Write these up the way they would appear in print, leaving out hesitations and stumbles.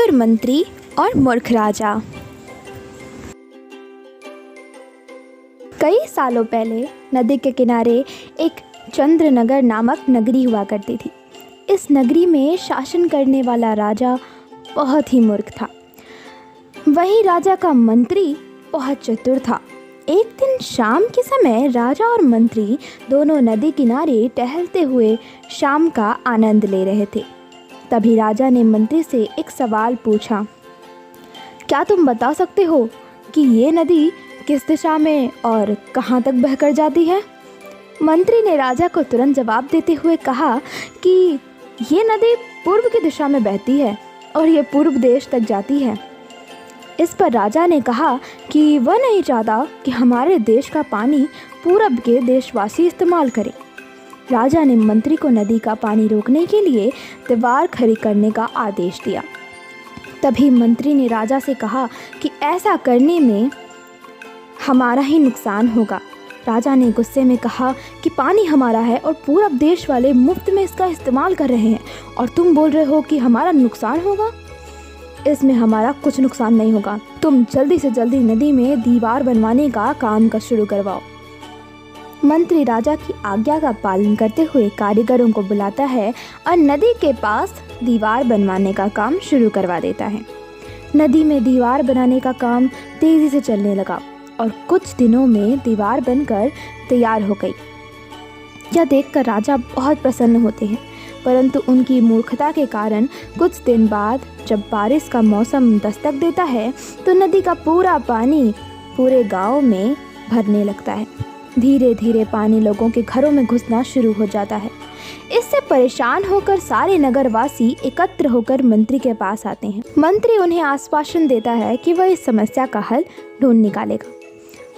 चतुर मंत्री और मूर्ख राजा। कई सालों पहले नदी के किनारे एक चंद्रनगर नामक नगरी हुआ करती थी। इस नगरी में शासन करने वाला राजा बहुत ही मूर्ख था। वहीं राजा का मंत्री बहुत चतुर था। एक दिन शाम के समय राजा और मंत्री दोनों नदी किनारे टहलते हुए शाम का आनंद ले रहे थे। तभी राजा ने मंत्री से एक सवाल पूछा, क्या तुम बता सकते हो कि ये नदी किस दिशा में और कहाँ तक बहकर जाती है? मंत्री ने राजा को तुरंत जवाब देते हुए कहा कि ये नदी पूर्व की दिशा में बहती है और ये पूर्व देश तक जाती है। इस पर राजा ने कहा कि वह नहीं चाहता कि हमारे देश का पानी पूरब के देशवासी इस्तेमाल करें। राजा ने मंत्री को नदी का पानी रोकने के लिए दीवार खड़ी करने का आदेश दिया। तभी मंत्री ने राजा से कहा कि ऐसा करने में हमारा ही नुकसान होगा। राजा ने गुस्से में कहा कि पानी हमारा है और पूरब देश वाले मुफ्त में इसका इस्तेमाल कर रहे हैं और तुम बोल रहे हो कि हमारा नुकसान होगा। इसमें हमारा कुछ नुकसान नहीं होगा। तुम जल्दी से जल्दी नदी में दीवार बनवाने का काम शुरू करवाओ। मंत्री राजा की आज्ञा का पालन करते हुए कारीगरों को बुलाता है और नदी के पास दीवार बनवाने का काम शुरू करवा देता है। नदी में दीवार बनाने का काम तेज़ी से चलने लगा और कुछ दिनों में दीवार बनकर तैयार हो गई। यह देखकर राजा बहुत प्रसन्न होते हैं, परंतु उनकी मूर्खता के कारण कुछ दिन बाद जब बारिश का मौसम दस्तक देता है तो नदी का पूरा पानी पूरे गांव में भरने लगता है। धीरे धीरे पानी लोगों के घरों में घुसना शुरू हो जाता है। इससे परेशान होकर सारे नगरवासी एकत्र होकर मंत्री के पास आते हैं। मंत्री उन्हें आश्वासन देता है कि वह इस समस्या का हल ढूंढ निकालेगा।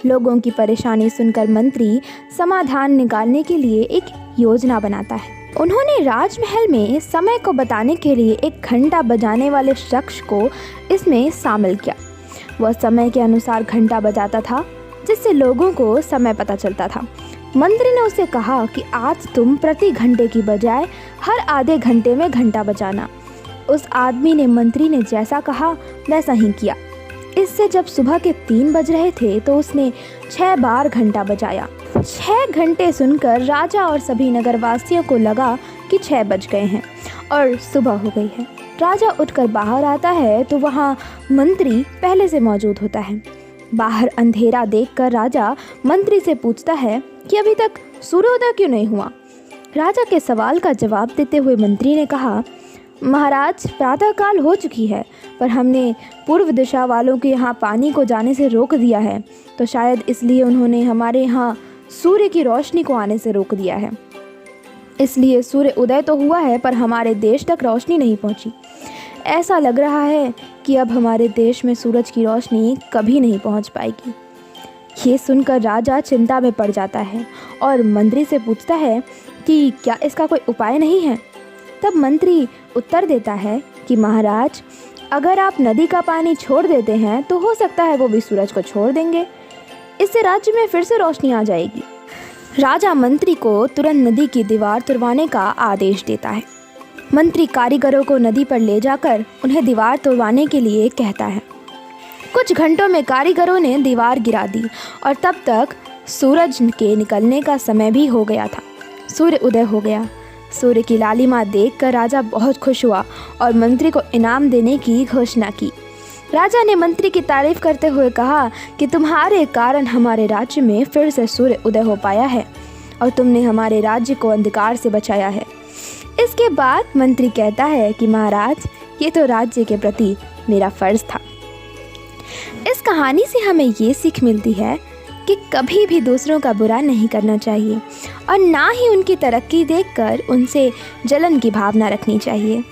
लोगों की परेशानी सुनकर मंत्री समाधान निकालने के लिए एक योजना बनाता है। उन्होंने राजमहल में समय को बताने के लिए एक घंटा बजाने वाले शख्स को इसमें शामिल किया। वह समय के अनुसार घंटा बजाता था, जिससे लोगों को समय पता चलता था। मंत्री ने उसे कहा कि आज तुम प्रति घंटे की बजाय हर आधे घंटे में घंटा बजाना। उस आदमी ने मंत्री ने जैसा कहा वैसा ही किया। इससे जब सुबह के 3 बज रहे थे तो उसने 6 बार घंटा बजाया। 6 घंटे सुनकर राजा और सभी नगरवासियों को लगा कि 6 बज गए हैं और सुबह हो गई है। राजा उठकर बाहर आता है तो वहाँ मंत्री पहले से मौजूद होता है। बाहर अंधेरा देखकर राजा मंत्री से पूछता है कि अभी तक सूर्योदय क्यों नहीं हुआ। राजा के सवाल का जवाब देते हुए मंत्री ने कहा, महाराज, प्रातःकाल हो चुकी है, पर हमने पूर्व दिशा वालों के यहाँ पानी को जाने से रोक दिया है, तो शायद इसलिए उन्होंने हमारे यहाँ सूर्य की रोशनी को आने से रोक दिया है। इसलिए सूर्य उदय तो हुआ है पर हमारे देश तक रोशनी नहीं पहुँची। ऐसा लग रहा है कि अब हमारे देश में सूरज की रोशनी कभी नहीं पहुँच पाएगी। ये सुनकर राजा चिंता में पड़ जाता है और मंत्री से पूछता है कि क्या इसका कोई उपाय नहीं है। तब मंत्री उत्तर देता है कि महाराज, अगर आप नदी का पानी छोड़ देते हैं तो हो सकता है वो भी सूरज को छोड़ देंगे। इससे राज्य में फिर से रोशनी आ जाएगी। राजा मंत्री को तुरंत नदी की दीवार तुड़वाने का आदेश देता है। मंत्री कारीगरों को नदी पर ले जाकर उन्हें दीवार तुड़वाने के लिए कहता है। कुछ घंटों में कारीगरों ने दीवार गिरा दी और तब तक सूरज के निकलने का समय भी हो गया था। सूर्य उदय हो गया। सूर्य की लालिमा देखकर राजा बहुत खुश हुआ और मंत्री को इनाम देने की घोषणा की। राजा ने मंत्री की तारीफ करते हुए कहा कि तुम्हारे कारण हमारे राज्य में फिर से सूर्य उदय हो पाया है और तुमने हमारे राज्य को अंधकार से बचाया है। इसके बाद मंत्री कहता है कि महाराज, ये तो राज्य के प्रति मेरा फर्ज था। इस कहानी से हमें ये सीख मिलती है कि कभी भी दूसरों का बुरा नहीं करना चाहिए और ना ही उनकी तरक्की देखकर उनसे जलन की भावना रखनी चाहिए।